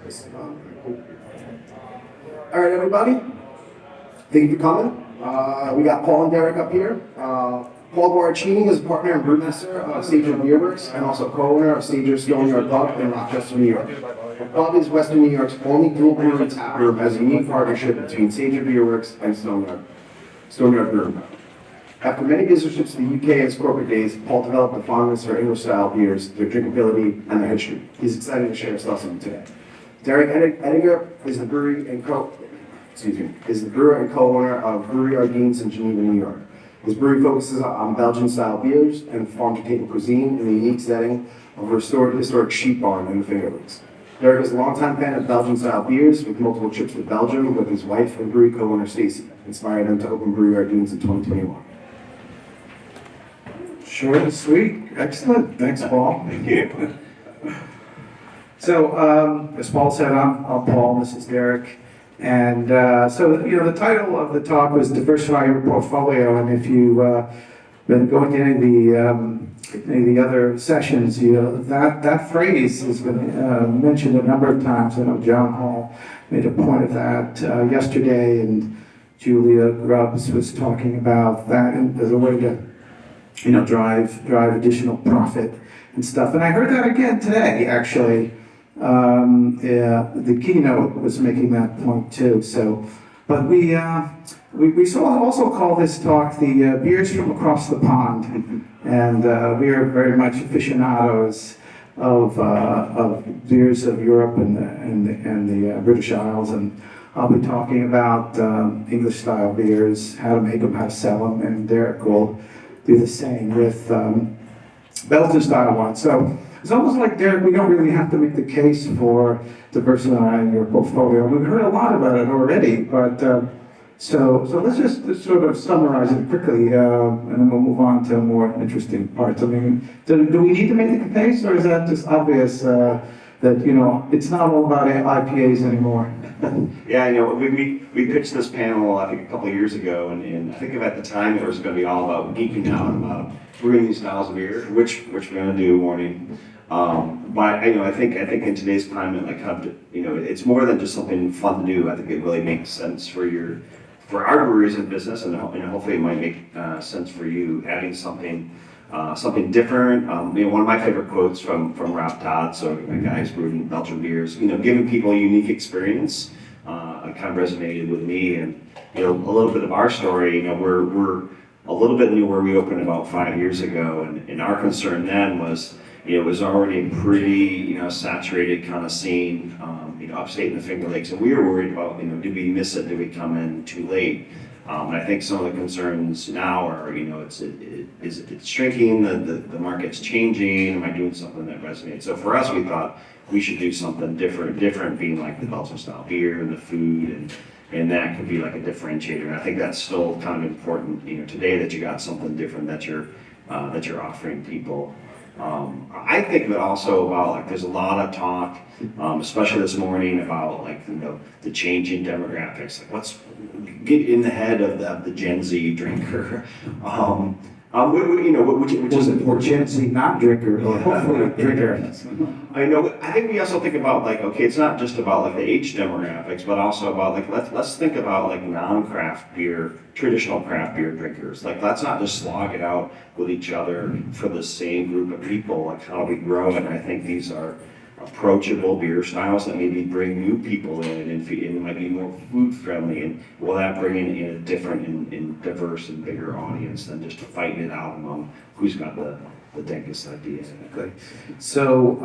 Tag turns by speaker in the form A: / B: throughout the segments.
A: All right, everybody. Thank you for coming. We got Paul and Derek up here. Paul Guarracini is a partner and brewmaster of Stager Beer Works and also co-owner of Stager's Stone Yard Pub in Rochester, New York. The pub is Western New York's only dual brewery tap room, has a unique partnership between Stager Beer Works and Stone Yard Brewing. After many visitor trips to the UK in his corporate days, Paul developed a fondness for English-style beers, their drinkability, and their history. He's excited to share his thoughts on them today. Derek Edinger is the brewer and co-owner of Brewery Ardennes in Geneva, New York. His brewery focuses on Belgian-style beers and farm-to-table cuisine in the unique setting of a restored historic sheep barn in the Finger Lakes. Derek is a longtime fan of Belgian-style beers, with multiple trips to Belgium with his wife and brewery co-owner Stacy, inspired him to open Brewery Ardennes in 2021.
B: Short and sweet. Excellent. Thanks, Paul.
C: Thank you.
B: So, as Paul said, I'm Paul, this is Derek. And the title of the talk was Diversify Your Portfolio. And if you've been going to any of the other sessions, that phrase has been mentioned a number of times. I know John Hall made a point of that yesterday, and Julia Grubbs was talking about that as a way to drive additional profit and stuff. And I heard that again today, actually. The keynote was making that point too. So, but we also call this talk the beers from across the pond, and we are very much aficionados of beers of Europe and the British Isles, and I'll be talking about English style beers, how to make them, how to sell them, and Derek will do the same with Belgian style ones. So it's almost like, Derek, we don't really have to make the case for diversifying your portfolio. We've heard a lot about it already, but so let's just sort of summarize it quickly, and then we'll move on to more interesting parts. I mean, do we need to make the case, or is that just obvious that it's not all about IPAs anymore?
C: Yeah, we pitched this panel, I think, a couple of years ago, and I think at the time it was going to be all about geeking out about brewing these styles of beer, which we're going to do, warning. But I think in today's climate, it's more than just something fun to do. I think it really makes sense for our breweries and business, and hopefully it might make sense for you, adding something different. One of my favorite quotes from Rob Todd, so a guy who's brewing Belgian beers, giving people a unique experience, kind of resonated with me. And a little bit of our story, we're a little bit new where we opened about 5 years ago, and our concern then was, it was already a pretty, saturated kind of scene, upstate in the Finger Lakes, and we were worried about, did we miss it? Did we come in too late? And I think some of the concerns now are, it's shrinking, the market's changing, am I doing something that resonates? So for us, we thought we should do something different being like the Belgian style beer and the food, and that could be like a differentiator. And I think that's still kind of important, today, that you got something different that you're offering people. I think of it also about, there's a lot of talk, especially this morning, about the changing demographics. Get in the head of the Gen Z drinker. Which is important.
B: Gen Z not drinker, or hopefully drinker.
C: I think we also think about it's not just about the age demographics, but also about let's think about non-craft beer, traditional craft beer drinkers. Let's not just slog it out with each other for the same group of people. How do we grow? And I think these are approachable beer styles that maybe bring new people in, and it might be more food friendly, and will that bring in a different and diverse and bigger audience than just fighting it out among who's got the dankest idea.
B: Exactly. So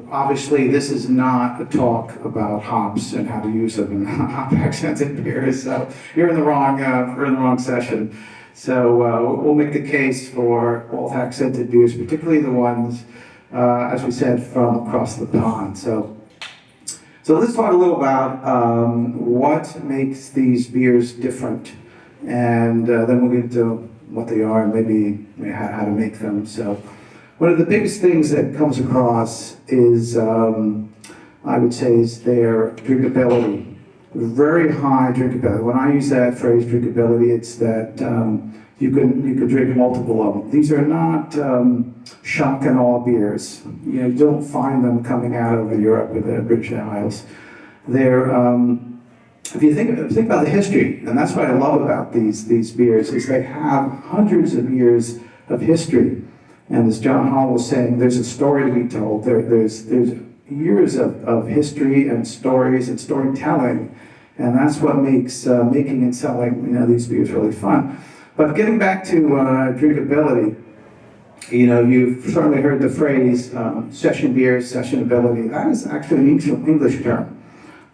B: obviously this is not a talk about hops and how to use them in hop accented beers. So you're in the wrong session. So we'll make the case for both accented beers, particularly the ones, as we said, from across the pond. So let's talk a little about what makes these beers different, and then we'll get into what they are and maybe how to make them. So one of the biggest things that comes across is, I would say, is their drinkability. Very high drinkability. When I use that phrase, drinkability, it's that you could drink multiple of them. These are not shock and awe beers. You don't find them coming out of Europe in the British Isles. They're if you think about the history, and that's what I love about these beers, is they have hundreds of years of history. And as John Hall was saying, there's a story to be told. There's years of history and stories and storytelling, and that's what makes making and selling these beers really fun. But getting back to drinkability, you've certainly heard the phrase session beer, sessionability. That is actually an English term.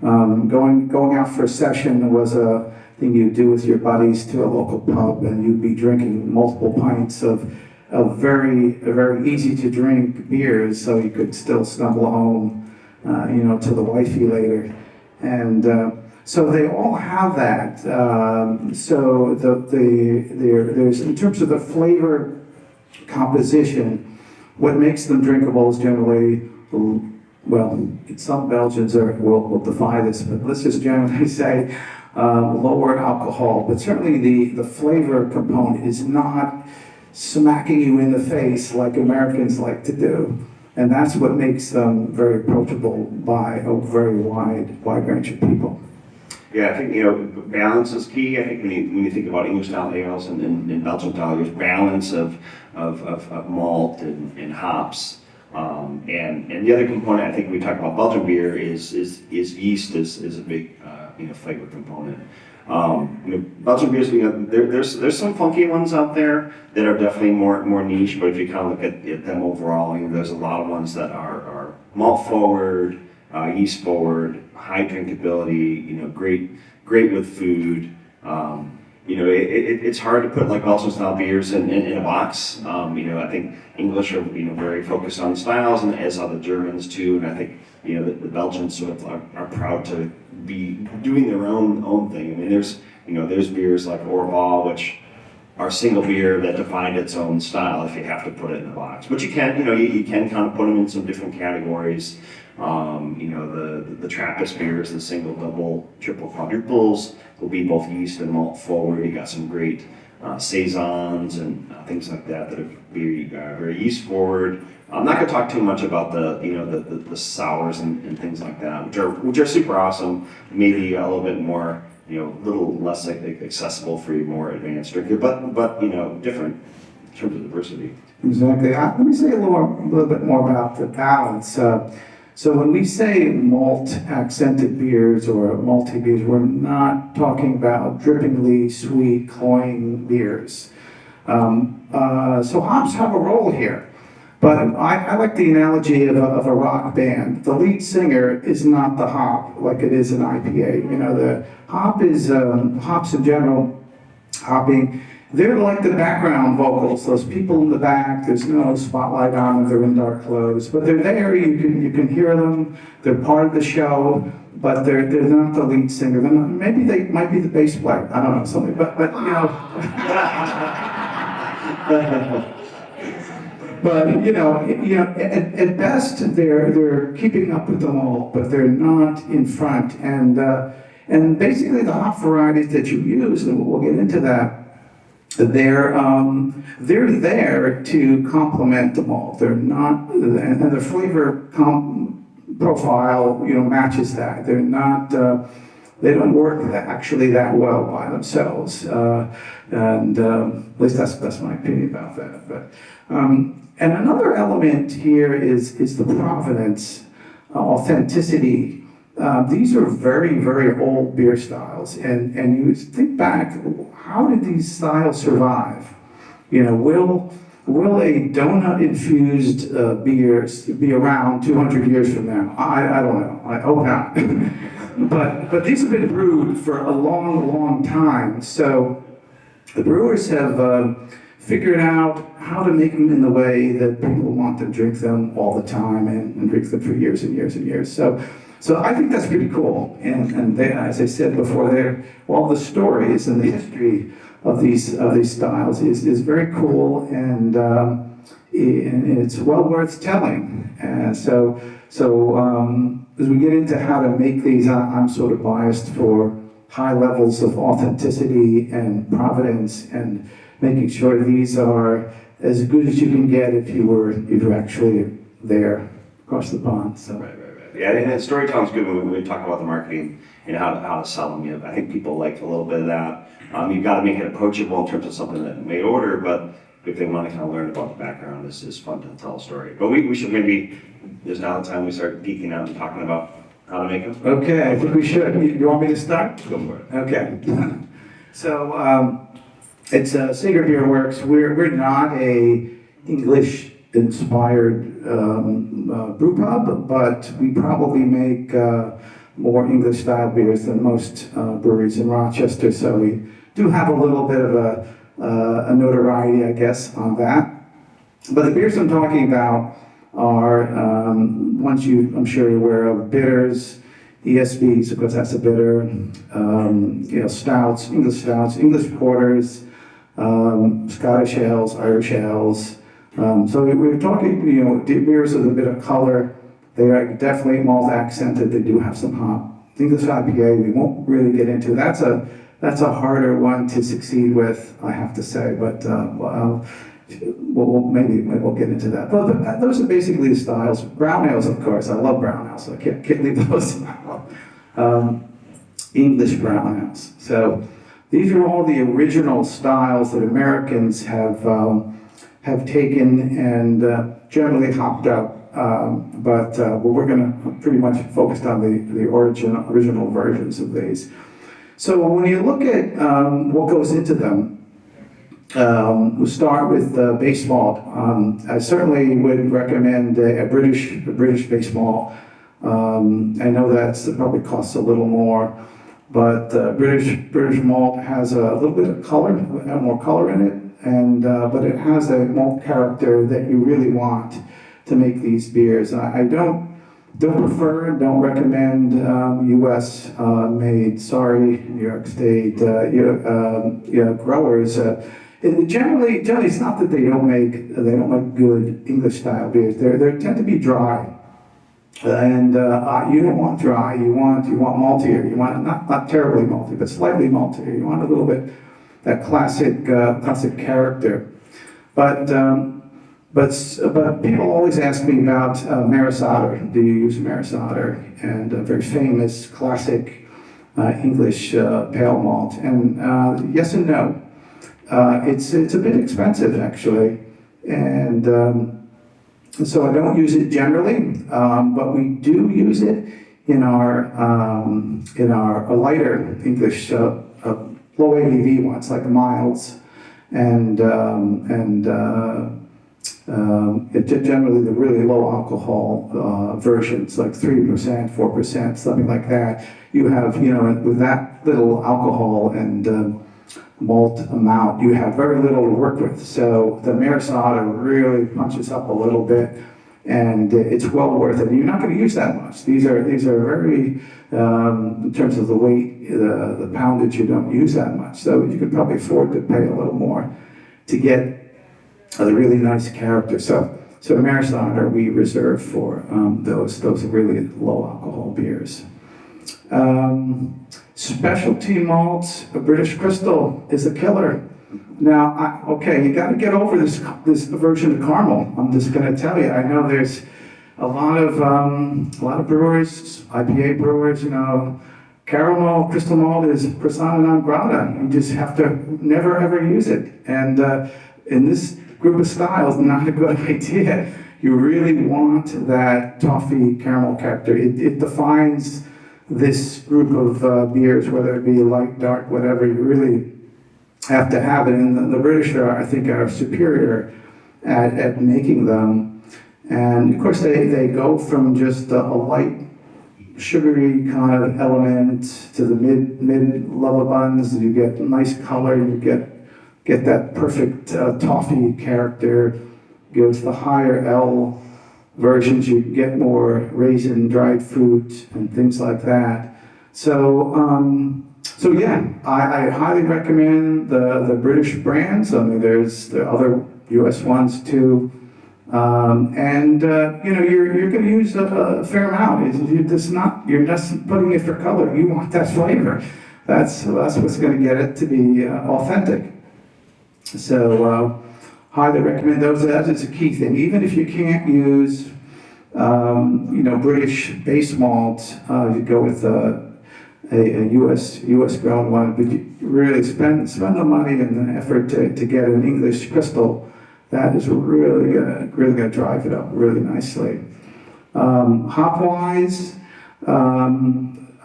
B: Going out for a session was a thing you do with your buddies to a local pub, and you'd be drinking multiple pints of very easy to drink beers, so you could still stumble home, to the wifey later, and so they all have that. So there's in terms of the flavor composition, what makes them drinkable is generally, well, some Belgians will defy this, but let's just generally say lower alcohol. But certainly the flavor component is not smacking you in the face like Americans like to do. And that's what makes them very approachable by a very wide range of people.
C: Yeah, I think balance is key. I think when you think about English style ales and Belgian style, there's balance of malt and hops. And the other component, I think we talk about Belgian beer is yeast is a big flavor component. Belgian beers, there's some funky ones out there that are definitely more niche, but if you kind of look at them overall, there's a lot of ones that are malt forward, yeast forward, high drinkability, great with food. It's hard to put like Belgian style beers in a box. I think English are very focused on styles, and as are the Germans too. And I think the Belgians sort of are proud to be doing their own thing. I mean, there's beers like Orval, which are single beer that defined its own style if you have to put it in a box. But you can kind of put them in some different categories. The Trappist beers, the single, double, triple, quadruples will be both yeast and malt forward. You got some great saisons and things like that are very yeast forward. I'm not going to talk too much about the sours and things like that, which are super awesome. Maybe a little bit more, little less accessible for your more advanced drinker, but different in terms of diversity.
B: Exactly. Let me say a little bit more about the balance. So when we say malt accented beers or malty beers, we're not talking about drippingly sweet, cloying beers. So hops have a role here. But I like the analogy of a rock band. The lead singer is not the hop like it is an IPA. The hop is, hops in general, hopping, they're like the background vocals, those people in the back, there's no spotlight on them, they're in dark clothes, but they're there, you can hear them, they're part of the show, but they're not the lead singer. Maybe they might be the bass player, I don't know, something, but But at best they're keeping up with them all, but they're not in front. And basically the hop varieties that you use, and we'll get into that, they're there to complement the malt. They're not, and the flavor profile matches that. They're not. They don't work actually that well by themselves, and at least that's my opinion about that. But and another element here is the provenance, authenticity. These are very, very old beer styles, and you think back, how did these styles survive? Will a donut-infused beer be around 200 years from now? I don't know. I hope not. but these have been brewed for a long, long time. So the brewers have figured out how to make them in the way that people want to drink them all the time and drink them for years and years and years. So I think that's pretty cool. And they, as I said before, all the stories and the history of these styles is very cool, and it's well worth telling. And so as we get into how to make these, I'm sort of biased for high levels of authenticity and provenance and making sure these are as good as you can get if you're actually there across the pond. So.
C: Right. Yeah, and storytelling's good when we talk about the marketing and how to sell them. You know, I think people like a little bit of that. You've got to make it approachable in terms of something that they may order, but if they want to kind of learn about the background, this is fun to tell a story. But we should maybe, there's now the time we start geeking out and talking about how to make them.
B: Okay, I think we should. You want me to start?
C: Go for it.
B: Okay. So it's Sager Beer Works. We're not a English-inspired brew pub, but we probably make more English-style beers than most breweries in Rochester. So we do have a little bit of a notoriety, I guess, on that. But the beers I'm talking about are ones I'm sure you're aware of: bitters, ESBs, of course that's a bitter, stouts, English porters, Scottish ales, Irish ales. So we're talking, beers with a bit of color. They are definitely malt accented. They do have some hop. English IPA, we won't really get into. That's a harder one to succeed with, I have to say. But maybe we'll get into that. But those are basically the styles. Brown ales, of course. I love brown ales, so I can't leave those out. English brown ales. So these are all the original styles that Americans have taken and generally hopped up. But we're going to pretty much focus on the original versions of these. So when you look at what goes into them, we'll start with base malt. I certainly would recommend a British base malt. I know that probably costs a little more, but British malt has a little bit of color, more color in it, and but it has a malt character that you really want to make these beers. I don't recommend U.S. made. Sorry, New York State growers. Generally, it's not that they don't make good English style beers. They tend to be dry, and you don't want dry. You want maltier. You want not terribly malty, but slightly maltier. You want a little bit that classic character, but people always ask me about Maris Otter. Do you use Maris Otter? And a very famous classic English pale malt. And yes and no. It's a bit expensive actually, and so I don't use it generally. But we do use it in our lighter English low ABV ones like Milds and generally the really low alcohol versions, like 3%, 4%, something like that. You have, with that little alcohol and malt amount, you have very little to work with. So the Maris Otter really punches up a little bit, and it's well worth it. You're not going to use that much. These are very, in terms of the weight, the poundage, you don't use that much. So you could probably afford to pay a little more to get a really nice character. So Maris Otter we reserve for those really low alcohol beers. Specialty malts, a British Crystal is a killer. Now, you got to get over this aversion to caramel. I'm just going to tell you. I know there's a lot of brewers, IPA brewers. Caramel crystal malt is persona non grata. You just have to never ever use it. And in this group of styles, not a good idea. You really want that toffee caramel character. It defines this group of beers, whether it be light, dark, whatever. You really have to have it. And the British I think are superior at making them. And of course they go from just a light sugary kind of element to the mid level buns. You get nice color, you get that perfect toffee character. Go to the higher L versions, you get more raisin, dried fruit, and things like that. So yeah, I highly recommend the British brands. I mean, there's the other U.S. ones too. You're going to use a fair amount. You're just putting it for color. You want that flavor. That's what's going to get it to be authentic. So highly recommend those. That is a key thing. Even if you can't use, British base malt, you go with a U.S. grown one, but you really spend the money and the effort to get an English crystal. That is really gonna drive it up really nicely. Hop wise,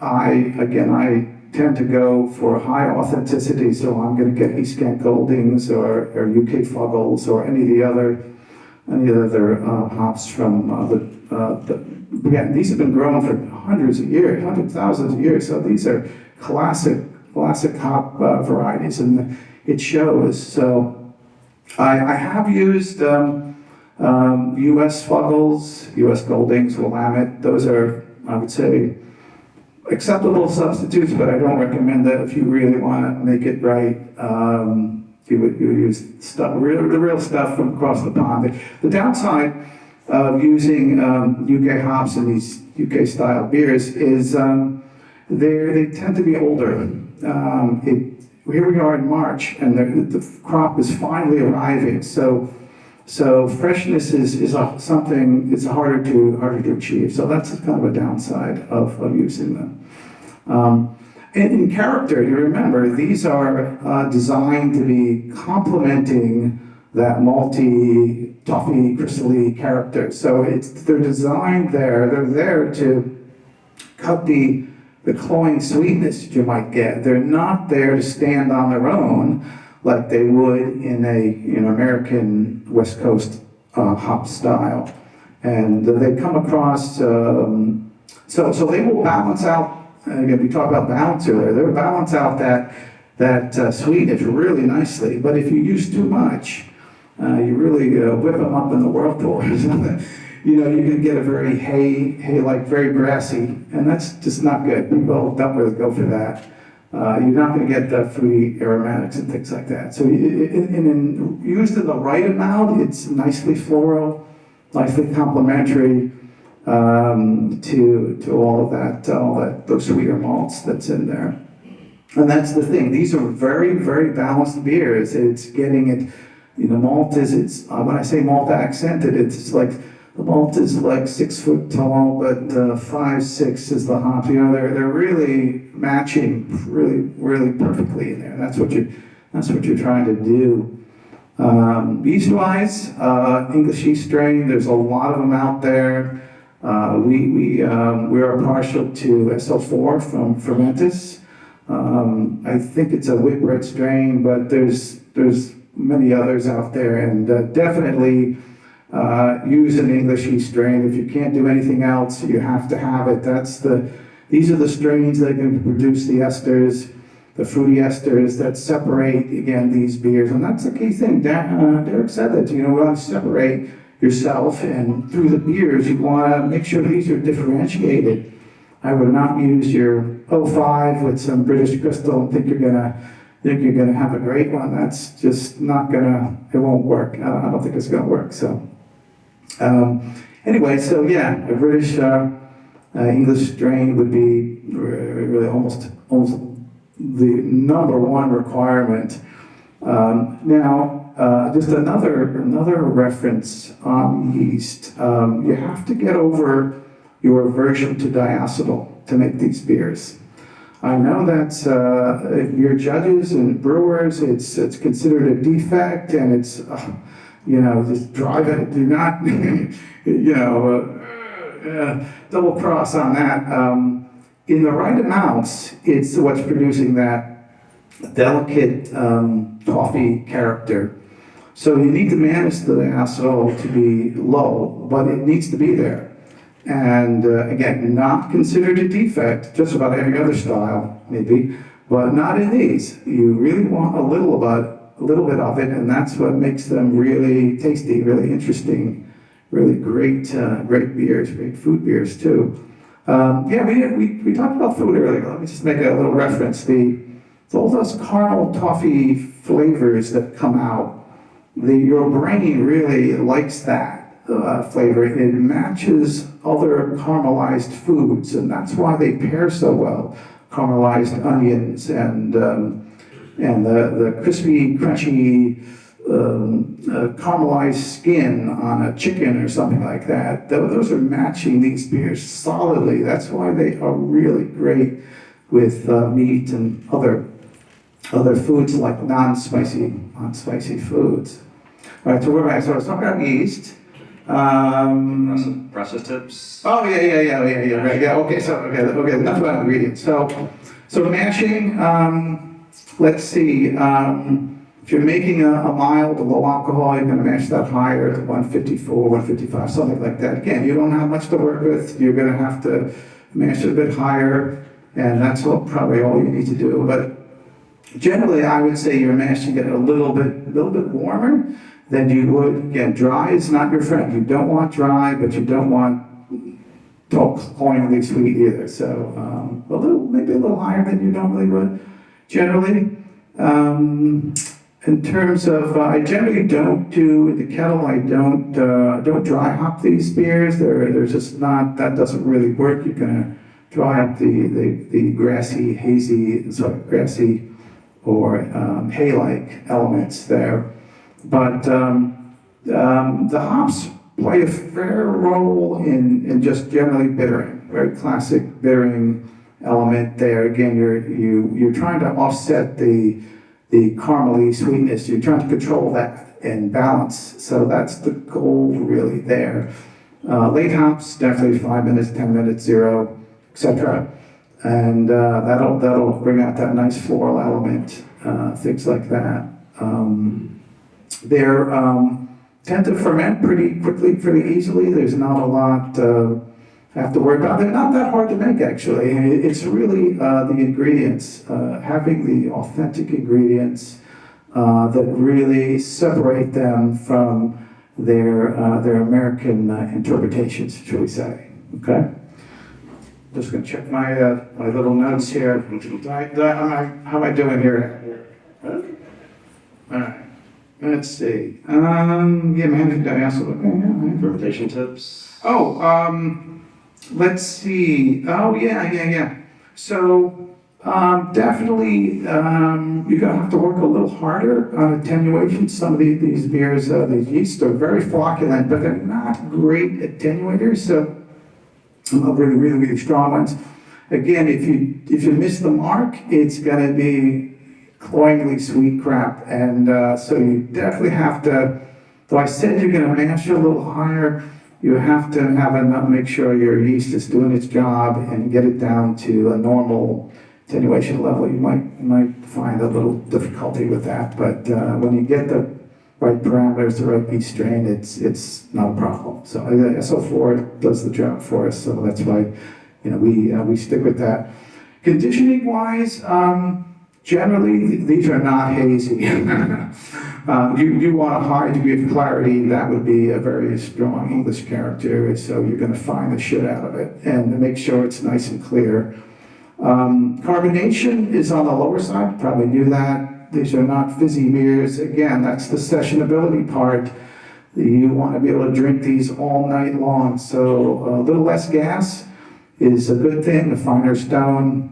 B: I tend to go for high authenticity, so I'm going to get East Kent Goldings or UK Fuggles or any of the other hops from again, these have been grown for hundreds of years, thousands of years, so these are classic hop varieties, and it shows. So I have used US Fuggles, US Goldings, Willamette. Those are, I would say, acceptable substitutes, but I don't recommend that if you really want to make it right. You use stuff, the real stuff from across the pond. The downside of using UK hops in these UK style beers is they tend to be older. Here we are in March, and the crop is finally arriving. So freshness is something it's harder to achieve. So that's kind of a downside of using them. And in character, you remember these are designed to be complementing that malty, toffee, crystally character. So they're designed there. They're there to cut the cloying sweetness that you might get. They're not there to stand on their own like they would in an American West Coast hop style. And they come across, so they will balance out, again, we talked about balance earlier, they'll balance out that sweetness really nicely. But if you use too much, you really whip them up in the whirlpool. You can get a very hay-like, very grassy, and that's just not good. People don't really go for that. You're not going to get the fruity aromatics and things like that. So used in the right amount, it's nicely floral, nicely complementary to all of that, those sweeter malts that's in there. And that's the thing. These are very, very balanced beers. It's getting it. Malt is. When I say malt accented, it's like. The malt is like 6 foot tall, but 5'6" is the hop. They're really matching really perfectly in there. That's what you're trying to do. Yeast-wise, English yeast strain. There's a lot of them out there. We are partial to SL4 from Fermentis. I think it's a Whitbread strain, but there's many others out there, and definitely. Use an English yeast strain. If you can't do anything else, you have to have it. These are the strains that can produce the esters, the fruity esters that separate, again, these beers. And that's the key thing. Derek said that, we want to separate yourself, and through the beers, you want to make sure these are differentiated. I would not use your 05 with some British crystal and think you're gonna have a great one. That's just not it won't work. I don't think it's gonna work, so. Anyway, so yeah, a British English strain would be really almost the number one requirement. Now, just another reference on yeast. You have to get over your aversion to diacetyl to make these beers. I know that your judges and brewers, it's considered a defect, and it's. Just drive it. Do not, double cross on that. In the right amounts, it's what's producing that delicate toffee character. So you need to manage the diacetyl to be low, but it needs to be there. And again, not considered a defect, just about every other style, maybe, but not in these. You really want a little bit of it, and that's what makes them really tasty, really interesting, really great beers, great food beers too. We talked about food earlier. Let me just make a little reference. All those caramel toffee flavors that come out, your brain really likes that flavor. It matches other caramelized foods, and that's why they pair so well. Caramelized onions and and the crispy, crunchy, caramelized skin on a chicken or something like that. Those are matching these beers solidly. That's why they are really great with meat and other foods like non-spicy foods. All right, so we're back. So let's talk about yeast.
C: Process tips.
B: Oh yeah, right, yeah. Okay. Enough about ingredients. So mashing. Let's see. If you're making a mild, low alcohol, you're going to mash that higher to 154, 155, something like that. Again, you don't have much to work with. You're going to have to mash it a bit higher, and that's probably all you need to do. But generally, I would say you're mashing it a little bit warmer than you would. Again, dry is not your friend. You don't want dry, but you don't want cloyingly sweet either. So maybe a little higher than you normally would. Generally, in terms of, I generally don't do in the kettle. I don't dry hop these beers. They're just not. That doesn't really work. You're gonna dry hop the grassy or hay-like elements there. But the hops play a fair role in just generally bittering. Very classic bittering element there. Again, you're trying to offset the caramely sweetness. You're trying to control that and balance. So that's the goal really there. Late hops, definitely 5 minutes, 10 minutes, 0, etc. And that'll bring out that nice floral element, things like that. They tend to ferment pretty quickly, pretty easily. There's not a lot have to worry about. They're not that hard to make, actually. It's really the ingredients, having the authentic ingredients that really separate them from their American interpretations, shall we say? Okay. Just gonna check my little notes here. How am I doing here? All right. Let's see. Managing diacetyl. Okay, yeah.
C: Fermentation tips.
B: Let's see. Oh, yeah. So, definitely, you're gonna have to work a little harder on attenuation. Some of these beers, these yeast are very flocculent, but they're not great attenuators. So, really strong ones. Again, if you miss the mark, it's gonna be cloyingly sweet crap, and so you definitely have to. Though I said you're gonna mash it a little higher, you have to have enough, make sure your yeast is doing its job and get it down to a normal attenuation level. You might find a little difficulty with that, but when you get the right parameters, the right yeast strain, it's not a problem. So SO4 does the job for us, so that's why we stick with that. Conditioning wise, generally these are not hazy. You want a high degree of clarity. That would be a very strong English character, so you're going to find the shit out of it and make sure it's nice and clear. Carbonation is on the lower side. You probably knew that. These are not fizzy beers. Again, that's the sessionability part. You want to be able to drink these all night long. So a little less gas is a good thing. A finer stone,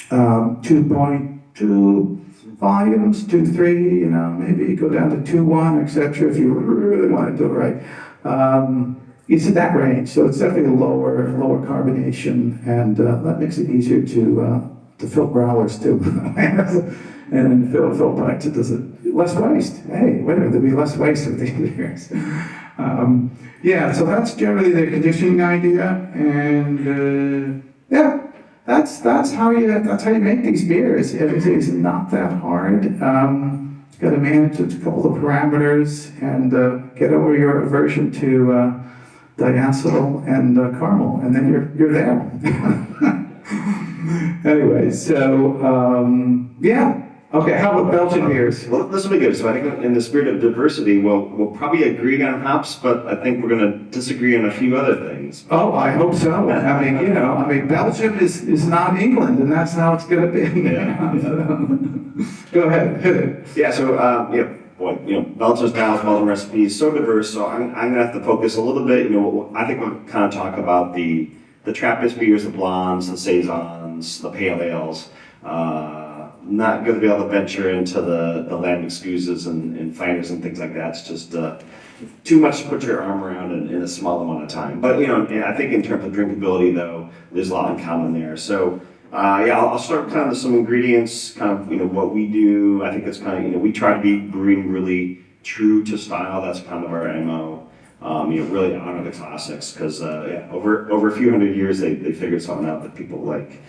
B: 2.2 volumes, 2.3. Maybe go down to 2.1, etc. If you really want to do it right. It's in that range, so it's definitely lower carbonation, and that makes it easier to fill growlers too. And fill pints, it doesn't, less waste. Hey, wait a minute, there'll be less waste with these beers. So that's generally the conditioning idea, and that's how you make these beers. It's not that hard. Got to manage a couple of parameters and get over your aversion to diacetyl and caramel, and then you're there. Anyway, so okay. How about Belgian beers?
C: Well, this will be good. So I think in the spirit of diversity, we'll probably agree on hops, but I think we're going to disagree on a few other things.
B: Oh, I hope so. I mean, Belgium is not England, and that's how it's going to be. Go ahead, hit it.
C: Yeah. So Belgian styles, Belgian recipes, so diverse. So I'm going to have to focus a little bit. I think we'll kind of talk about the Trappist beers, the blondes, the saisons, the pale ales. not going to be able to venture into the land excuses and Flanders and things like that. It's just too much to put your arm around in a small amount of time. But I think in terms of drinkability, though, there's a lot in common there. So I'll start kind of with some ingredients, kind of what we do. I think it's kind of we try to be brewing really true to style. That's kind of our MO. Really honor the classics because over a few hundred years they figured something out that people like.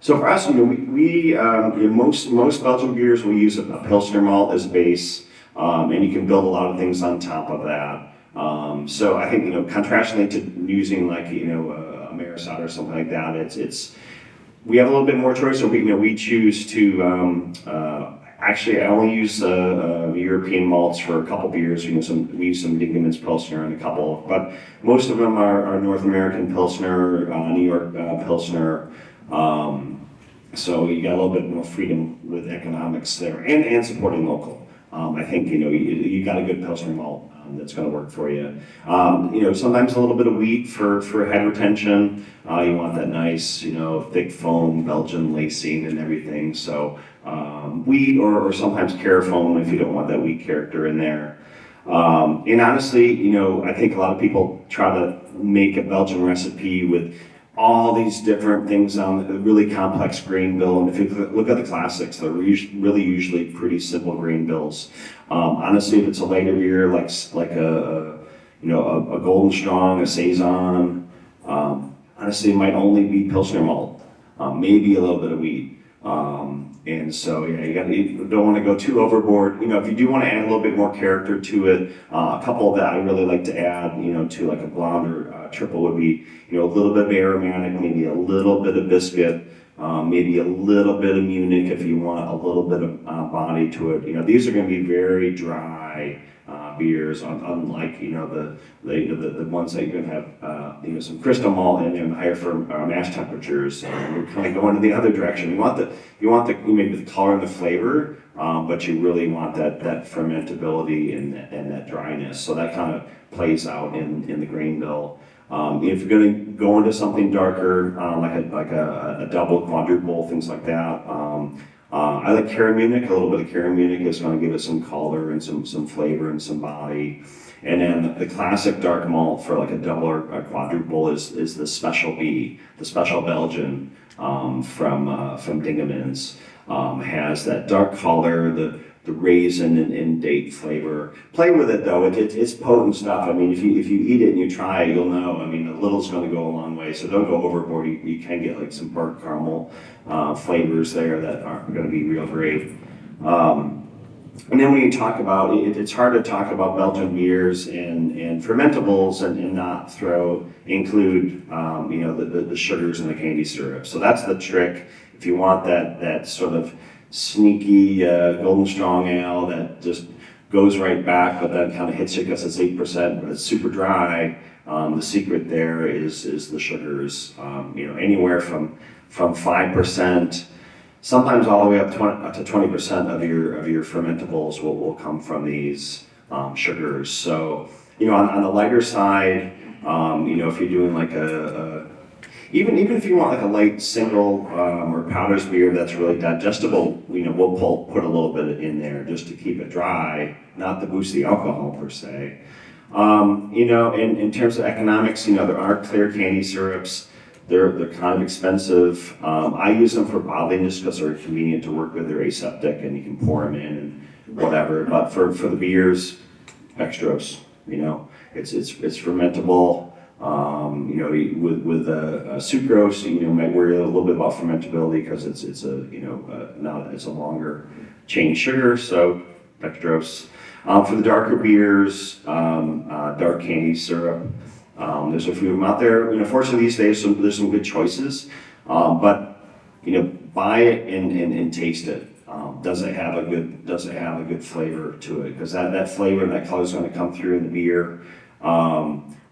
C: So for us, most Belgian beers we use a Pilsner malt as a base, and you can build a lot of things on top of that. So I think contrastingly to using like a Marisot or something like that, it's we have a little bit more choice. So we choose to actually I only use European malts for a couple beers. We use some Dingemans Pilsner and a couple, but most of them are North American Pilsner, New York Pilsner. So you got a little bit more freedom with economics there and supporting local. I think you got a good Pilsner malt that's going to work for you. Sometimes a little bit of wheat for head retention. You want that nice thick foam Belgian lacing and everything. So wheat or sometimes carafoam if you don't want that wheat character in there. And honestly, I think a lot of people try to make a Belgian recipe with all these different things on a really complex grain bill, and if you look at the classics, they're usually pretty simple grain bills. Honestly, if it's a later beer, like a Golden Strong, a Saison, honestly, it might only be Pilsner malt, maybe a little bit of wheat. And so you don't want to go too overboard. If you do want to add a little bit more character to it, a couple that I really like to add, to like a blonde or triple would be, a little bit of aromatic, maybe a little bit of biscuit, maybe a little bit of Munich if you want a little bit of body to it. These are going to be very dry beers, unlike the ones that you're going to have some crystal malt in and higher for mash temperatures. We're kind of going in the other direction. You want the maybe the color and the flavor, but you really want that fermentability and that dryness. So that kind of plays out in the grain bill. If you're going to go into something darker, like a double, quadruple, things like that. I like Cara Munich. A little bit of Cara Munich is going to give it some color and some flavor and some body. And then the classic dark malt for like a double or a quadruple is the Special B, the Special Belgian from Dingemans. Has that dark color, the raisin and date flavor. Play with it though; it's potent stuff. I mean, if you eat it and you try it, you'll know. I mean, a little's going to go a long way. So don't go overboard. You can get like some burnt caramel flavors there that aren't going to be real great. And then when you talk about it's hard to talk about Belgian beers and fermentables and not include the sugars and the candy syrup. So that's the trick. If you want that sort of sneaky Golden Strong ale that just goes right back, but then kind of hits you because it's 8%, but it's super dry. The secret there is the sugars. Anywhere from 5%. Sometimes all the way up to 20% of your fermentables will come from these sugars. So, on the lighter side, if you're doing like even if you want like a light single or powders beer that's really digestible, we'll put a little bit in there just to keep it dry, not to boost the alcohol per se. In terms of economics, there are clear candy syrups. They're kind of expensive. I use them for bottling just because they're convenient to work with. They're aseptic and you can pour them in and whatever. But for the beers, dextrose. It's fermentable. With sucrose, might worry a little bit about fermentability because it's a longer chain sugar. So dextrose. For the darker beers, dark candy syrup. There's a few of them out there. Fortunately these days there's some good choices, but buy it and taste it. Does it have a good flavor to it? Because that flavor and that color is going to come through in the beer.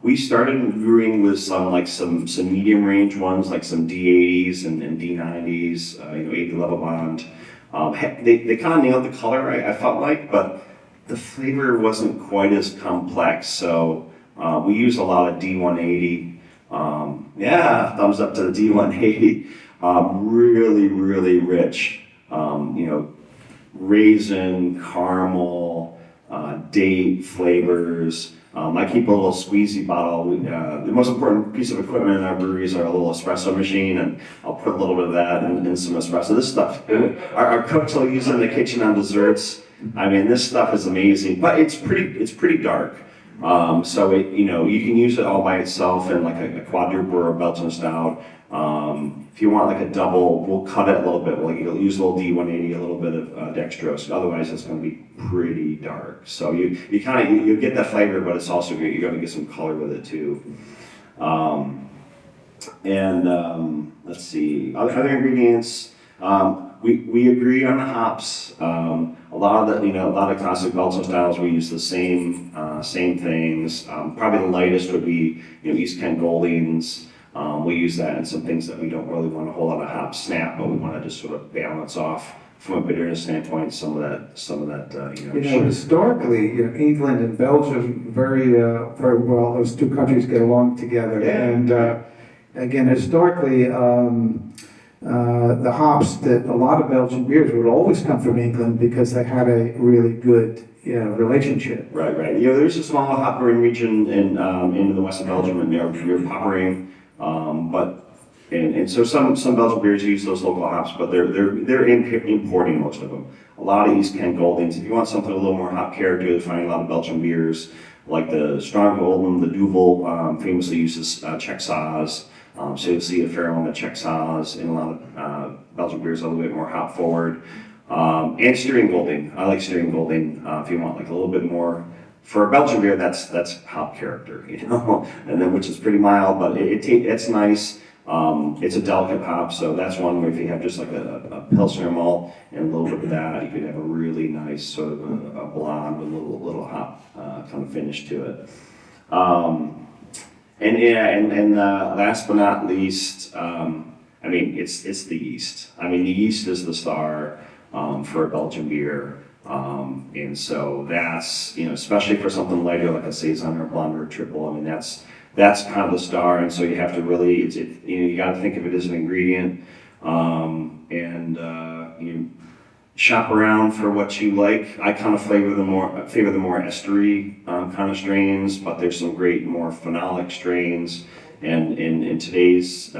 C: We started brewing with some medium range ones, like some D80s and D90s, 80 level bond. They kind of nailed the color, I felt like, but the flavor wasn't quite as complex. So we use a lot of D180. Thumbs up to the D180. Really, really rich. Raisin, caramel, date flavors. I keep a little squeezy bottle. The most important piece of equipment in our breweries are a little espresso machine, and I'll put a little bit of that in some espresso. This stuff, our cooks will use it in the kitchen on desserts. I mean, this stuff is amazing, but it's pretty dark. So you can use it all by itself in like a quadruple or a Belgian stout. If you want like a double, we'll cut it a little bit. We'll use a little D180, a little bit of dextrose. Otherwise, it's going to be pretty dark. So you get that flavor, but it's also good. You're going to get some color with it too. Let's see, other ingredients. We agree on the hops. A lot of classic Belgian styles, we use the same things. Probably the lightest would be East Kent Goldings. We use that in some things that we don't really want a whole lot of hop snap, but we want to just sort of balance off from a bitterness standpoint some of that.
B: Historically, England and Belgium very well. Those two countries get along together,
C: yeah.
B: And again, historically, the hops that a lot of Belgian beers would always come from England because they had a really good relationship.
C: Right. There's a small hop brewing region in the west of Belgium, and near Poppering. So some Belgian beers use those local hops, but they're importing most of them. A lot of East Kent Goldings. If you want something a little more hop character, you'll find a lot of Belgian beers like the Strong Golden, the Duvel, famously uses Czech Saaz. So you'll see a fair amount of Czech Saaz in a lot of Belgian beers, a little bit more hop forward. And Styrian Golding. I like Styrian Golding if you want like a little bit more. For a Belgian beer, that's hop character, and then which is pretty mild, but it's nice. It's a delicate hop, so that's one where if you have just like a Pilsner malt and a little bit of that, you could have a really nice sort of a blonde with a little hop kind of finish to it. Last but not least, it's the yeast. The yeast is the star for a Belgian beer. And so that's, especially for something lighter like a Saison or a blonde or a triple, that's kind of the star. And so you have to really, you got to think of it as an ingredient, you shop around for what you like. I kind of favor the more estery kind of strains, but there's some great more phenolic strains. And in today's,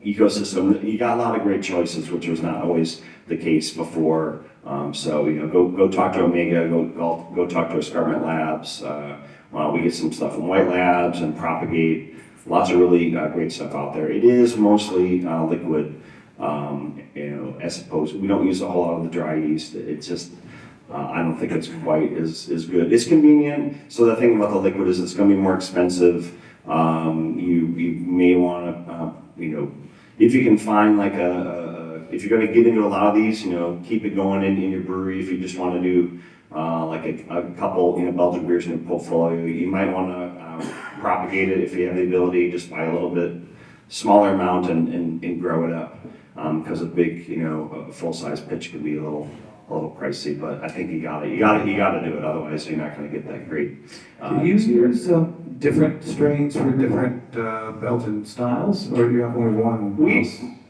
C: ecosystem, you got a lot of great choices, which was not always the case before. Go talk to Omega, go talk to Escarpment Labs. We get some stuff from White Labs and Propagate. Lots of really great stuff out there. It is mostly liquid, as opposed, we don't use a whole lot of the dry yeast. It's just, I don't think it's quite as good. It's convenient. So the thing about the liquid is it's going to be more expensive. You may want to, if you can find like if you're going to get into a lot of these, keep it going in your brewery. If you just want to do like a couple, Belgian beers in your portfolio, you might want to propagate it if you have the ability. Just buy a little bit smaller amount and grow it up. Because a big, a full-size pitch can be a little pricey, but I think you gotta do it. Otherwise, you're not going to get that great.
B: Do you use different strains for different Belgian styles, or do you have only one?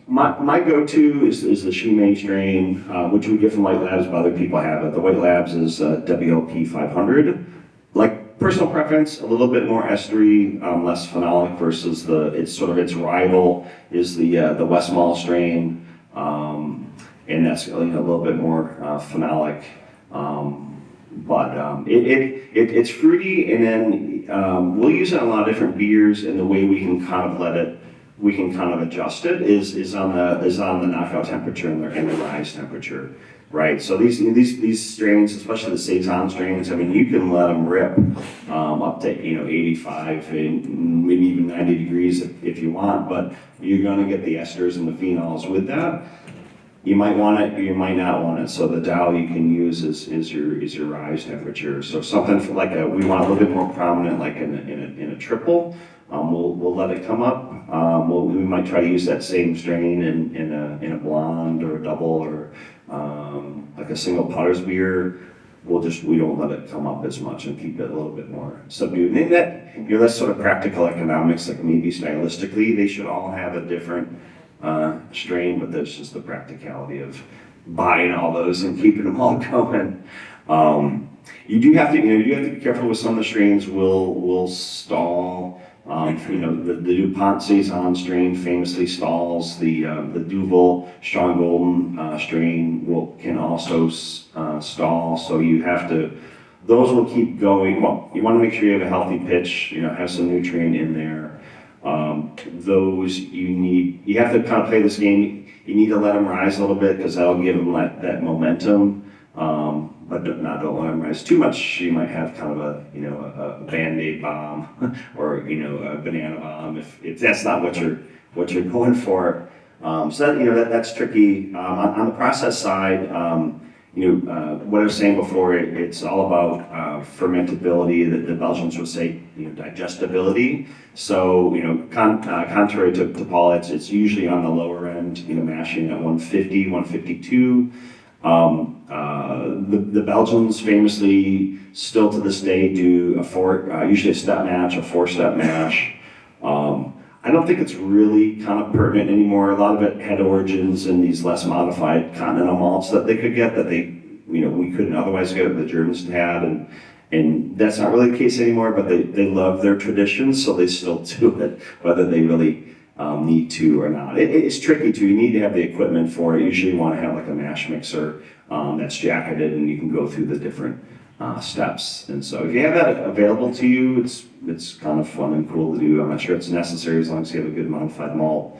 C: My go-to is the Chimay strain, which we get from White Labs, but other people have it. The White Labs is WLP 500. Like personal preference, a little bit more estery, less phenolic versus its rival is the Westmalle strain, and that's a little bit more phenolic. It's fruity, and then we'll use it in a lot of different beers, and the way we can kind of adjust it is on the knockout temperature and the rise temperature, right? So these strains, especially the Saison strains, you can let them rip up to 85 and maybe even 90 degrees if you want, but you're going to get the esters and the phenols with that. You might want it, or you might not want it. So the dial you can use is your rise temperature. So something like we want a little bit more prominent, like in a triple. We'll let it come up. We might try to use that same strain in a blonde or a double or like a single Potter's beer. we don't let it come up as much and keep it a little bit more subdued. And that, that's sort of practical economics, like maybe stylistically, they should all have a different strain, but that's just the practicality of buying all those and keeping them all going. You do have to be careful with some of the strains will stall. The DuPont Saison strain famously stalls. The Duvel Strong Golden strain can also stall. So you have to, those will keep going. Well, you want to make sure you have a healthy pitch, have some nutrient in there. Those you have to kind of play this game. You need to let them rise a little bit because that'll give them that momentum. But don't let them rise too much. You might have kind of a Band-Aid bomb or a banana bomb if that's not what you're going for. So that's tricky. On the process side, what I was saying before, it's all about fermentability. The Belgians would say digestibility. So contrary to Paul, it's usually on the lower end. Mashing at 150, 152. The Belgians famously still to this day do usually a step mash, a 4-step mash. I don't think it's really kind of pertinent anymore. A lot of it had origins in these less modified continental malts that they could get that we couldn't otherwise get, the Germans had, and that's not really the case anymore, but they love their traditions, so they still do it, whether they really need to or not. It's tricky too. You need to have the equipment for it. Usually you want to have like a mash mixer that's jacketed, and you can go through the different steps. And so if you have that available to you, it's kind of fun and cool to do. I'm not sure it's necessary as long as you have a good modified malt.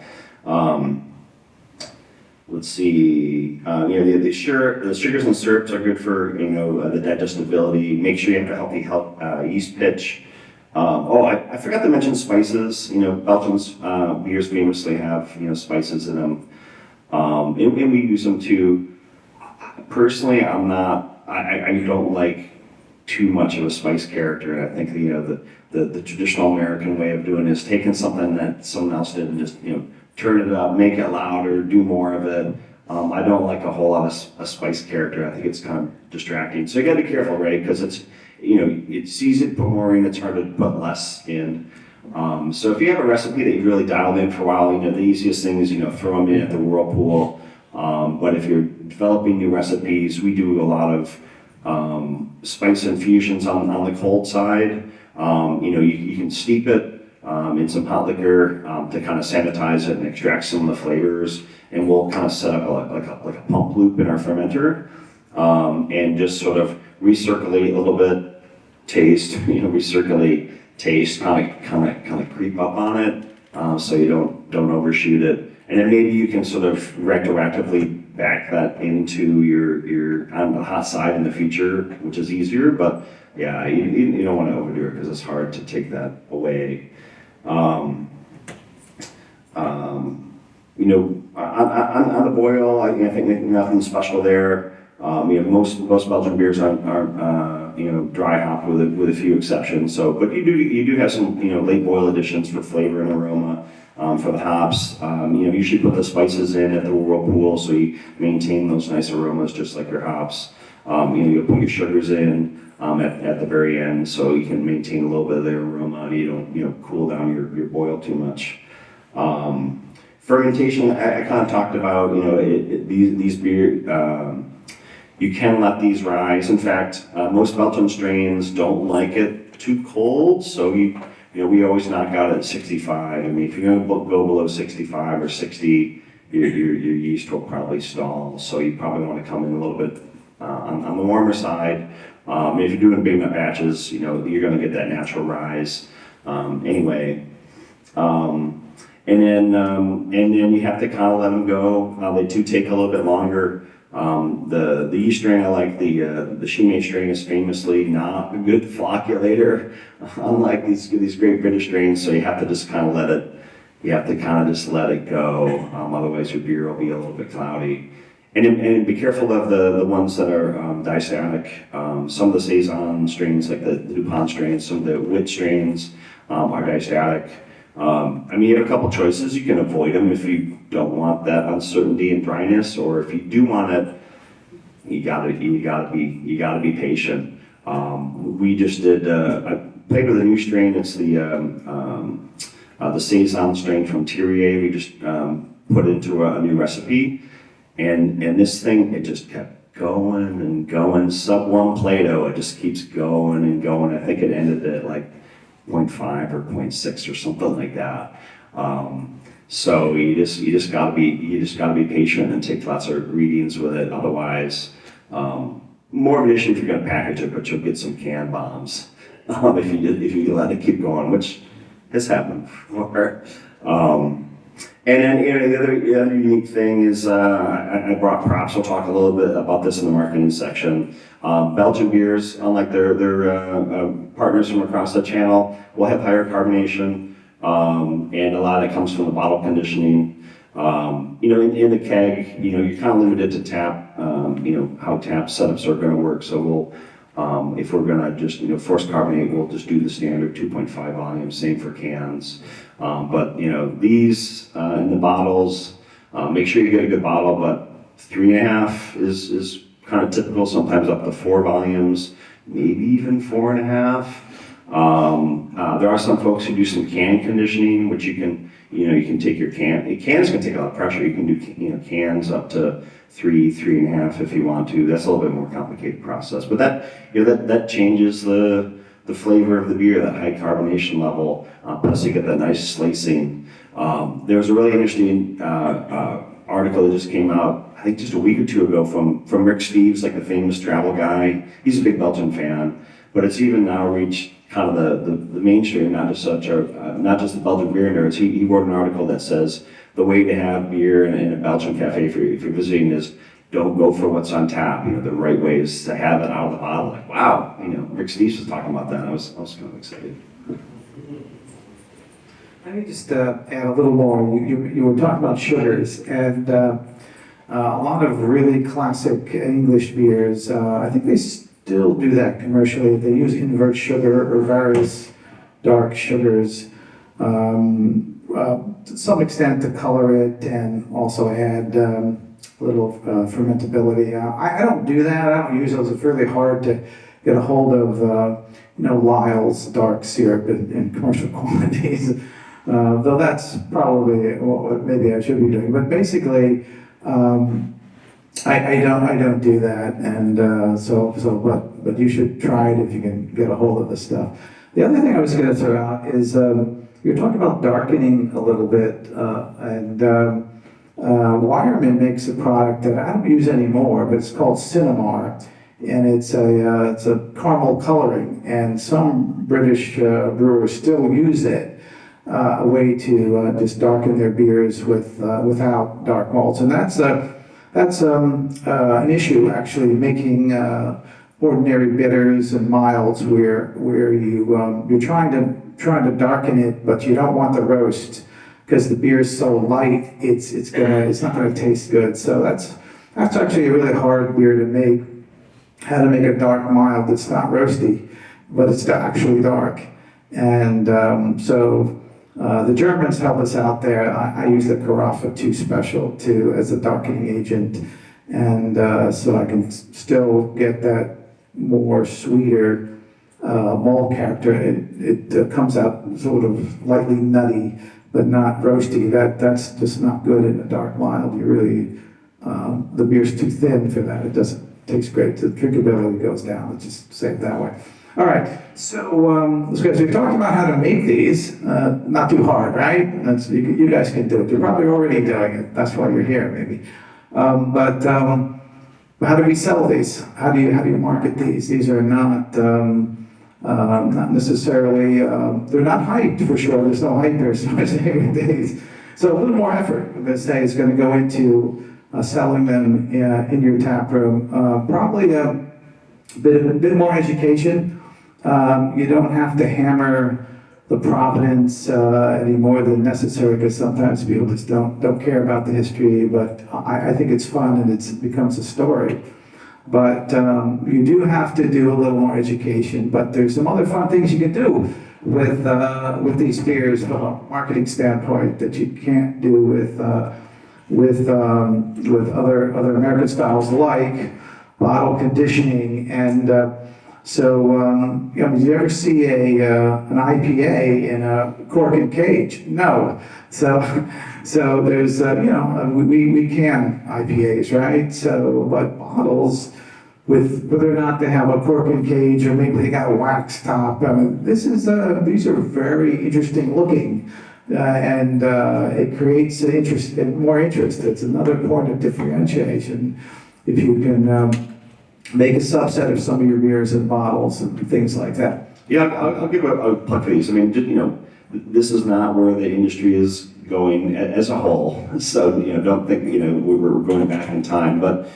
C: Let's see. The sugars and syrups are good for the digestibility. Make sure you have a healthy yeast pitch. I forgot to mention spices. Belgians beers famously have spices in them, and we use them too. Personally, I don't like too much of a spice character. And I think the traditional American way of doing it is taking something that someone else did and just turn it up, make it louder, do more of it. I don't like a whole lot of a spice character. I think it's kind of distracting. So you got to be careful, right? Because it's easy to put more in, it's hard to put less in. So if you have a recipe that you really dialed in for a while, the easiest thing is throw them in at the whirlpool. But if you're developing new recipes, we do a lot of spice infusions on the cold side. You can steep it in some hot liquor to kind of sanitize it and extract some of the flavors. And we'll kind of set up like a pump loop in our fermenter and just sort of recirculate a little bit, taste, recirculate, taste, kind of creep up on it so you don't overshoot it. And then maybe you can sort of retroactively back that into your on the hot side in the future, which is easier. But yeah, you don't want to overdo it because it's hard to take that away. On the boil, I think nothing special there. Most Belgian beers aren't dry hop with a few exceptions. So, but you do have some late boil additions for flavor and aroma. For the hops, usually put the spices in at the whirlpool so you maintain those nice aromas just like your hops. You put your sugars in at the very end so you can maintain a little bit of their aroma and you don't cool down your boil too much. Fermentation, I kind of talked about, these beer, you can let these rise. In fact, most Belgian strains don't like it too cold, so we always knock out at 65. I mean, if you're going to go below 65 or 60, your yeast will probably stall. So you probably want to come in a little bit on the warmer side. If you're doing big batches, you're going to get that natural rise anyway. And then you have to kind of let them go. They do take a little bit longer. The yeast strain I like, the Chimay strain is famously not a good flocculator, unlike these great British strains. So you have to just kind of let it go. Otherwise your beer will be a little bit cloudy. And be careful of the ones that are diastatic. Some of the Saison strains, like the DuPont strains, some of the wit strains are diastatic. You have a couple choices. You can avoid them if you don't want that uncertainty and dryness, or if you do want it you gotta be patient. We just did, I played with a new strain. It's the Saison strain from Thierry. We just put into a new recipe, and this thing, it just kept going and going. Sub 1 Plato, it just keeps going and going. I think it ended at like 0.5 or 0.6 or something like that. So you just gotta be patient and take lots of readings with it. Otherwise, more of an issue if you're gonna package it, but you'll get some can bombs if you let it keep going, which has happened before. And then the other unique thing is I brought props. We'll talk a little bit about this in the marketing section. Belgian beers, unlike their partners from across the channel, will have higher carbonation, and a lot of it comes from the bottle conditioning. In the keg, you're kind of limited to tap, how tap setups are going to work. So we'll, if we're going to just force carbonate, we'll just do the standard 2.5 volume. Same for cans. But these in the bottles, make sure you get a good bottle, but 3.5 is kind of typical, sometimes up to 4 volumes, maybe even 4.5. There are some folks who do some can conditioning, which you can take your cans can take a lot of pressure. You can do cans up to 3.5 if you want to. That's a little bit more complicated process, but that changes the flavor of the beer, that high carbonation level, plus you get that nice slicing. There was a really interesting article that just came out, I think just a week or two ago from Rick Steves, like the famous travel guy. He's a big Belgian fan, but it's even now reached kind of the mainstream, not just the Belgian beer nerds. He wrote an article that says the way to have beer in a Belgian cafe if you're visiting is don't go for what's on tap. The right way is to have it out of the bottle. Like, wow, Rick Steves was talking about that. I was kind of excited.
B: Let me just add a little more. You were talking about sugars, and a lot of really classic English beers, I think they still do that commercially. They use invert sugar or various dark sugars to some extent to color it and also add little fermentability. I don't do that. I don't use those. It's really hard to get a hold of Lyle's dark syrup in commercial quantities. Though that's probably what maybe I should be doing. But basically, I don't do that, and but you should try it if you can get a hold of the stuff. The other thing I was going to throw out is you're talking about darkening a little bit, and Wireman makes a product that I don't use anymore, but it's called Cinnamar, and it's a caramel coloring, and some British brewers still use it. A way to just darken their beers without dark malts, and that's an issue actually, making ordinary bitters and milds where you're trying to darken it, but you don't want the roast because the beer is so light it's not gonna taste good. So that's actually a really hard beer to make. How to make a dark mild that's not roasty, but it's actually dark, and the Germans help us out there. I use the Carafa 2 Special as a darkening agent, and so I can still get that more sweeter malt character. It comes out sort of lightly nutty, but not roasty. That's just not good in a dark mild. The beer's too thin for that. It doesn't taste great. The drinkability goes down. Let's just say it that way. All right, so let's go. So we talked about how to make these, not too hard, right? You guys can do it. You're probably already doing it. That's why you're here, maybe. But how do we sell these? How do you market these? These are not necessarily. They're not hyped for sure. There's no hype there, so I say with these. So a little more effort, I'm going to say, is going to go into selling them in your tap room. Probably a bit more education. You don't have to hammer the provenance any more than necessary, because sometimes people just don't care about the history, but I think it's fun and it becomes a story. But you do have to do a little more education, but there's some other fun things you can do with these beers from a marketing standpoint that you can't do with other American styles, like bottle conditioning, and did you ever see an IPA in a cork and cage? No. So there's we can IPAs, right? So but bottles, with whether or not they have a cork and cage or maybe they got a wax top. I mean, these are very interesting looking, and it creates more interest. It's another point of differentiation if you can make a subset of some of your beers in bottles and things like that.
C: Yeah, I'll give a plug for these. I mean, this is not where the industry is going as a whole. So, don't think, we're going back in time. But,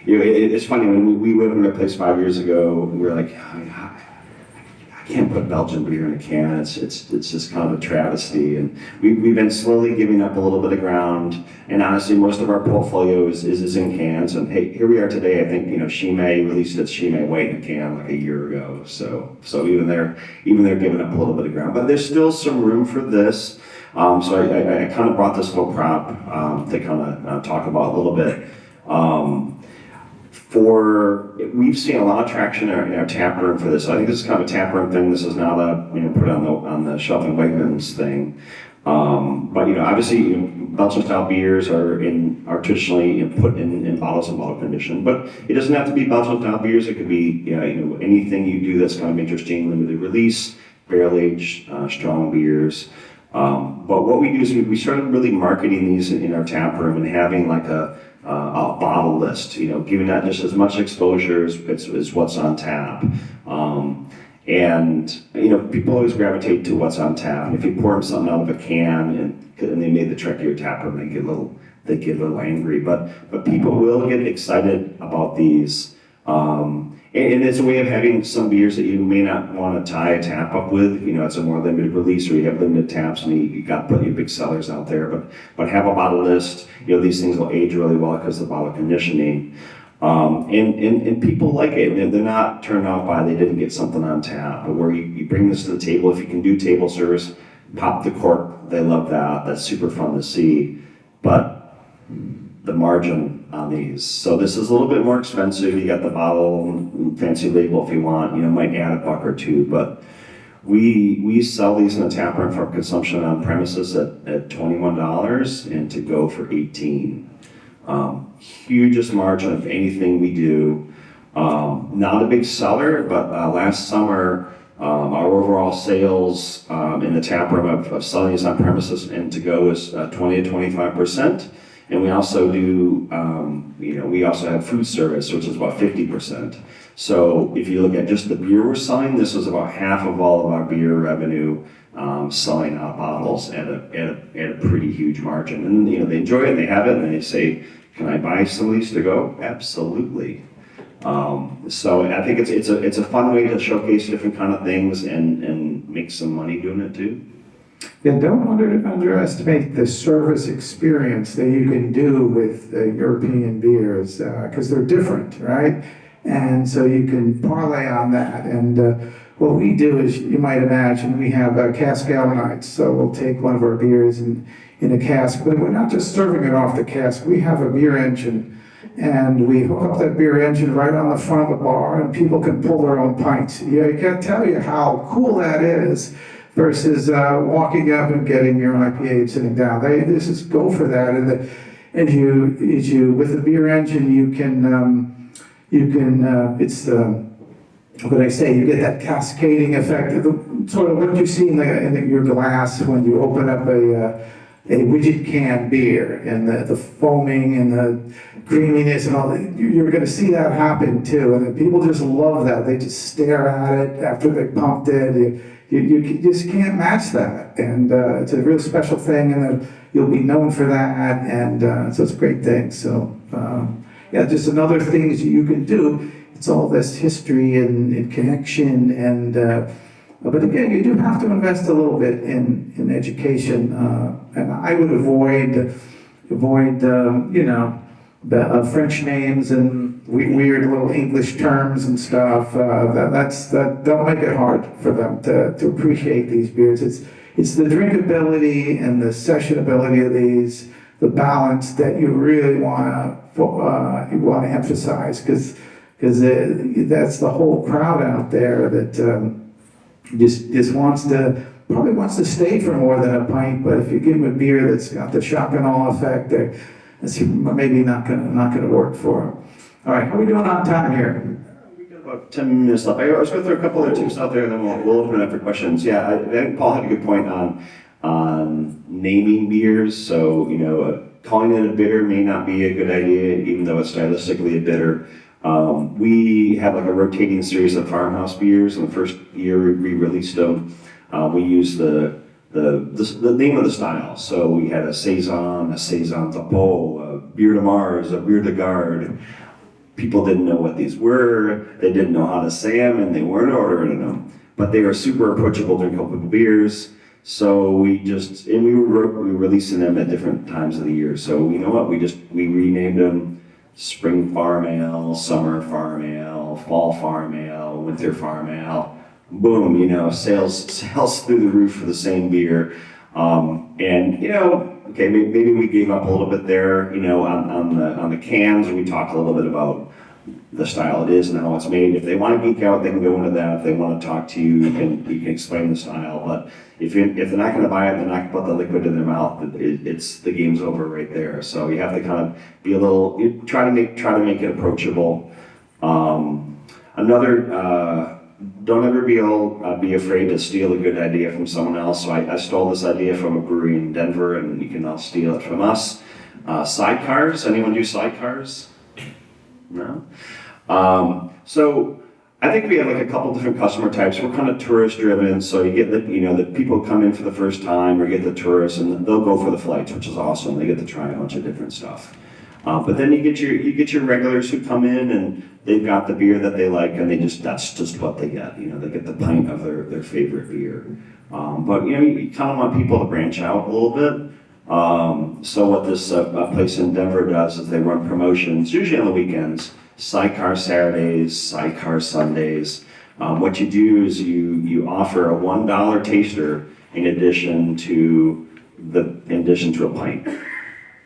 C: it's funny, when we opened our place 5 years ago, we were like, I can't put Belgian beer in a can. It's just kind of a travesty. And we've been slowly giving up a little bit of ground. And honestly, most of our portfolio is in cans. And hey, here we are today. I think, Chimay released its Chimay White in a can like a year ago. So even they're giving up a little bit of ground. But there's still some room for this. So I kind of brought this little prop to kind of talk about a little bit. We've seen a lot of traction in our tap room for this. So I think this is kind of a tap room thing. This is not a put on the shelf in Wegmans thing. But obviously Belgian style beers are traditionally put in bottles and bottle condition. But it doesn't have to be Belgian style beers. It could be anything you do that's kind of interesting, limited release, barrel aged, strong beers. But what we do is we started really marketing these in our tap room and having like a bottle list, giving that just as much exposure as what's on tap. And people always gravitate to what's on tap. And if you pour them something out of a can and they made the trek to your tap room, they get a little angry. But people will get excited about these. And it's a way of having some beers that you may not want to tie a tap up with. It's a more limited release, or you have limited taps, and you got to put your big sellers out there. But have a bottle list. These things will age really well because of the bottle conditioning. And people like it. They're not turned off by they didn't get something on tap. But where you bring this to the table, if you can do table service, pop the cork. They love that. That's super fun to see. But the margin on these. So this is a little bit more expensive. You got the bottle and fancy label if you want. Might add $1 or $2, but we sell these in the tap room for consumption on premises at $21 and to go for $18. Hugest margin of anything we do. Not a big seller, but last summer our overall sales in the tap room of selling these on premises and to go is 20 to 25%. And we also do, we also have food service, which is about 50%. So if you look at just the beer we're selling, this was about half of all of our beer revenue selling out bottles at a pretty huge margin. And they enjoy it, they have it, and they say, "Can I buy some of these to go?" Absolutely. So I think it's a fun way to showcase different kind of things and make some money doing it too.
B: Yeah, don't underestimate the service experience that you can do with European beers, because they're different, right? And so you can parlay on that. And what we do is, you might imagine, we have cask ale nights. So we'll take one of our beers in a cask, but we're not just serving it off the cask. We have a beer engine, and we hook up that beer engine right on the front of the bar, and people can pull their own pints. Yeah, I can't tell you how cool that is. Versus walking up and getting your IPA and sitting down. They just go for that, and you with the beer engine you can it's what can I say? You get that cascading effect, sort of what you see in your glass when you open up a widget can beer, and the foaming and the creaminess and all that. You're going to see that happen too, and people just love that. They just stare at it after they pumped it. You just can't match that, and it's a real special thing, and you'll be known for that, and so it's a great thing. So just another things you can do. It's all this history and connection, and but again, you do have to invest a little bit in education, and I would avoid French names and weird little English terms and stuff. That don't make it hard for them to appreciate these beers. It's the drinkability and the sessionability of these the balance that you really want to emphasize, because that's the whole crowd out there that just probably wants to stay for more than a pint. But if you give them a beer that's got the shock and awe effect, it's maybe not gonna work for them. All right, how are we doing on time here?
C: We got about 10 minutes left. I was going to throw a couple other tips out there, and then we'll open it up for questions. Yeah, I think Paul had a good point on naming beers. So, calling it a bitter may not be a good idea, even though it's stylistically a bitter. We have like a rotating series of farmhouse beers, and the first year we released them, we used the name of the style. So we had a Saison Tapot, a Bière de Mars, a Bière de Garde. People didn't know what these were, they didn't know how to say them, and they weren't ordering them. But they were super approachable, drinkable beers. So we were releasing them at different times of the year. So you know what, we renamed them Spring Farm Ale, Summer Farm Ale, Fall Farm Ale, Winter Farm Ale. Boom, sales through the roof for the same beer. Okay, maybe we gave up a little bit there, on the cans. We talked a little bit about the style it is and how it's made. If they want to geek out, they can go into that. If they want to talk to you, you can explain the style. But if they're not going to buy it, they're not going to put the liquid in their mouth. It's the game's over right there. So you have to kind of be a little, try to make it approachable. Don't ever be afraid to steal a good idea from someone else. So I stole this idea from a brewery in Denver, and you can all steal it from us. Sidecars. Anyone do sidecars? No? So I think we have like a couple different customer types. We're kind of tourist driven, so you get the people come in for the first time, or get the tourists, and they'll go for the flights, which is awesome. They get to try a bunch of different stuff. But then you get your regulars who come in, and they've got the beer that they like, and that's just what they get. They get the pint of their favorite beer. But you kind of want people to branch out a little bit. So what this place in Denver does is they run promotions, usually on the weekends, sidecar Saturdays, sidecar Sundays. What you do is you offer a $1 taster in addition to a pint.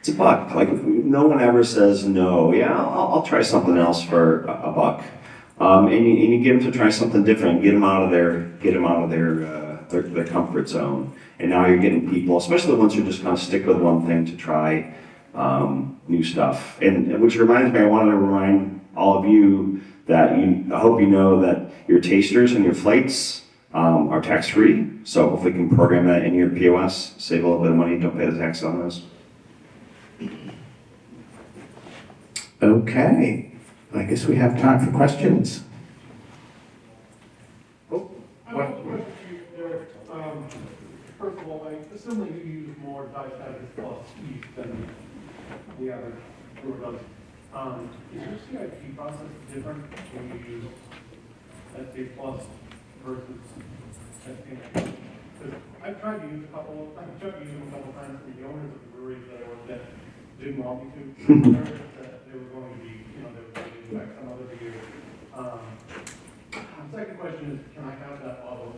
C: It's a buck. Like, no one ever says no. Yeah, I'll try something else for a buck. And you get them to try something different. Get them out of their comfort zone. And now you're getting people, especially the ones who just kind of stick with one thing, to try new stuff. And which reminds me, I wanted to remind all of you that I hope you know that your tasters and your flights are tax-free. So if we can program that in your POS, save a little bit of money, don't pay the tax on those.
B: Okay, I guess we have time for questions.
D: I have a question for you, Derek. First of all, assuming you use more diastatic plus yeast than the average brewer does, is your CIP process different when you use SK plus versus SK negative? Because I've tried to use them a couple times from the owners of the breweries that I worked at didn't want me to. That they were going to be, they were going to use some other beer. The second question is, can I have that bottle?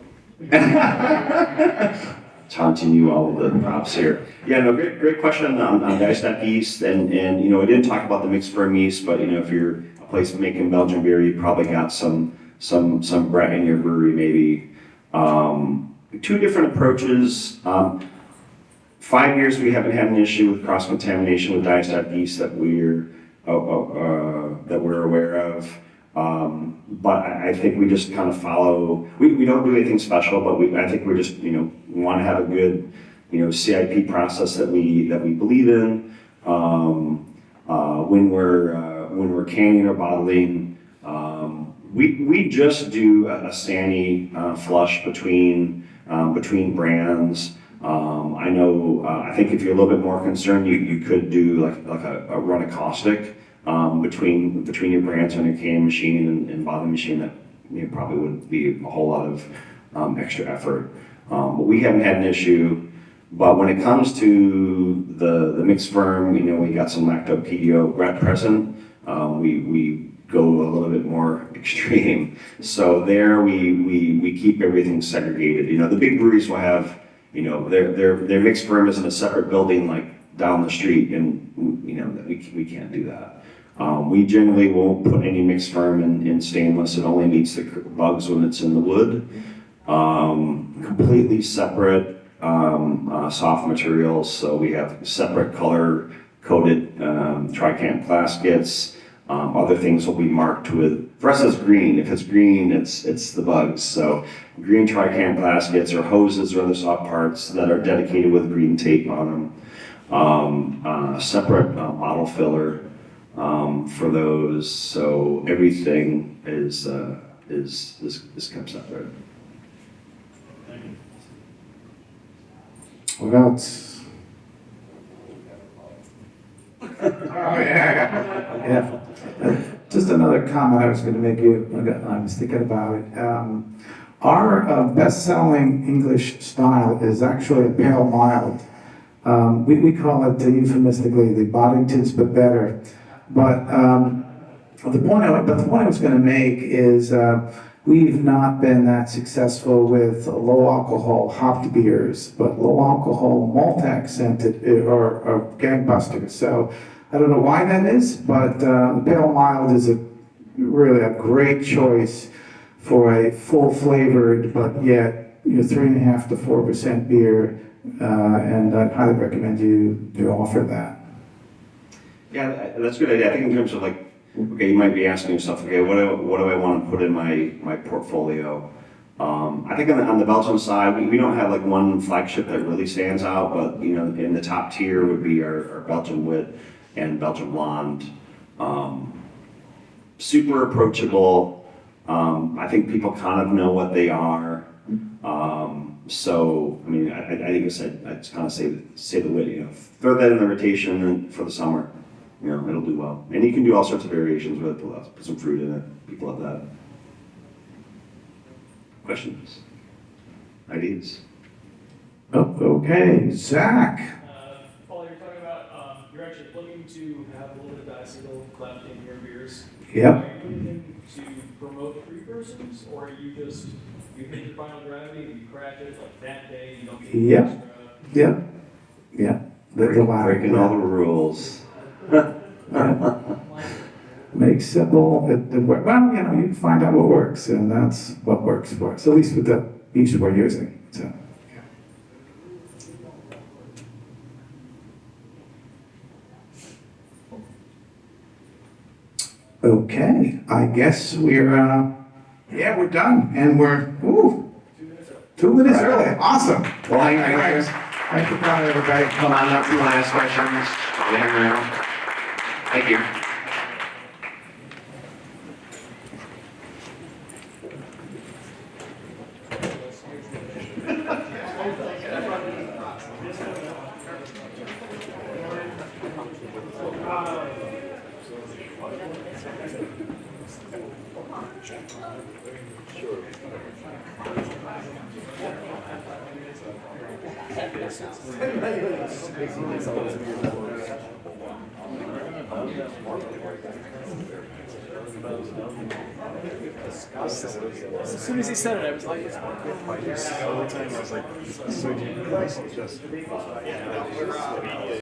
C: Taunting you all with the props here. Yeah, no, great question on diastep yeast, and we didn't talk about the mixed firm yeast, but if you're a place making Belgian beer, you probably got some Brett in your brewery maybe. Two different approaches. 5 years we haven't had an issue with cross contamination with diastep yeast that we're aware of. But I think we just kind of follow. We don't do anything special, but I think we just want to have a good CIP process that we believe in. When we're canning or bottling, we just do a Sani flush between brands. I know. I think if you're a little bit more concerned, you could do like a run a caustic. Between your brands on your canning machine and bottling machine, that probably wouldn't be a whole lot of extra effort. But we haven't had an issue. But when it comes to the mixed firm, we got some lacto PDO Brett present. We go a little bit more extreme. So there we keep everything segregated. The big breweries will have their mixed firm is in a separate building, like down the street, and you know that we can't do that. We generally won't put any mixed ferm in stainless. It only meets the bugs when it's in the wood. Completely separate soft materials, so we have separate color coded Tricant plaskets. Other things will be marked with, for us it's green. If it's green, it's the bugs. So green Tricant plaskets or hoses or other soft parts that are dedicated with green tape on them. Separate bottle filler for those. So everything is kept separate.
B: What else? Oh, yeah. Just another comment I was going to make you, I was thinking about it. Our best-selling English style is actually a pale mild. We call it euphemistically the Boddingtons, but better. But the point I was going to make is we've not been that successful with low alcohol hopped beers, but low alcohol malt accented or gangbusters. So I don't know why that is, but the pale mild is really a great choice for a full flavored, but yet 3.5 to 4% beer, and I'd highly recommend you to offer that.
C: Yeah, that's a good idea. I think in terms of like, okay, you might be asking yourself, okay, what do I want to put in my portfolio? I think on the Belgium side, we don't have like one flagship that really stands out, but in the top tier would be our Belgian Wit and Belgian Blonde. Super approachable. I think people kind of know what they are. So I mean, I think I'd kind of say the Wit. Throw that in the rotation for the summer. It'll do well. And you can do all sorts of variations with it. Put some fruit in it. People love that. Questions? Ideas?
B: Oh, okay, Zach.
E: Paul, you're talking about you're actually looking to have a little bit of diacetyl left in your beers.
B: Yep.
E: Are you looking to promote pre-persons, or are you hit your final gravity and you crash it like that day? You don't get
B: Yep.
E: extra.
B: Yeah. The latter.
C: Breaking all the rules.
B: Make simple. Well, you can find out what works, and that's what works for us. At least with the beach we're using. So. Okay, I guess we're done, and we're 2 minutes early. Awesome.
F: Well, anyways, thanks for coming, everybody. Come on up, you want to ask questions? Hang around. Thank you.
E: As soon as he said it, I was like,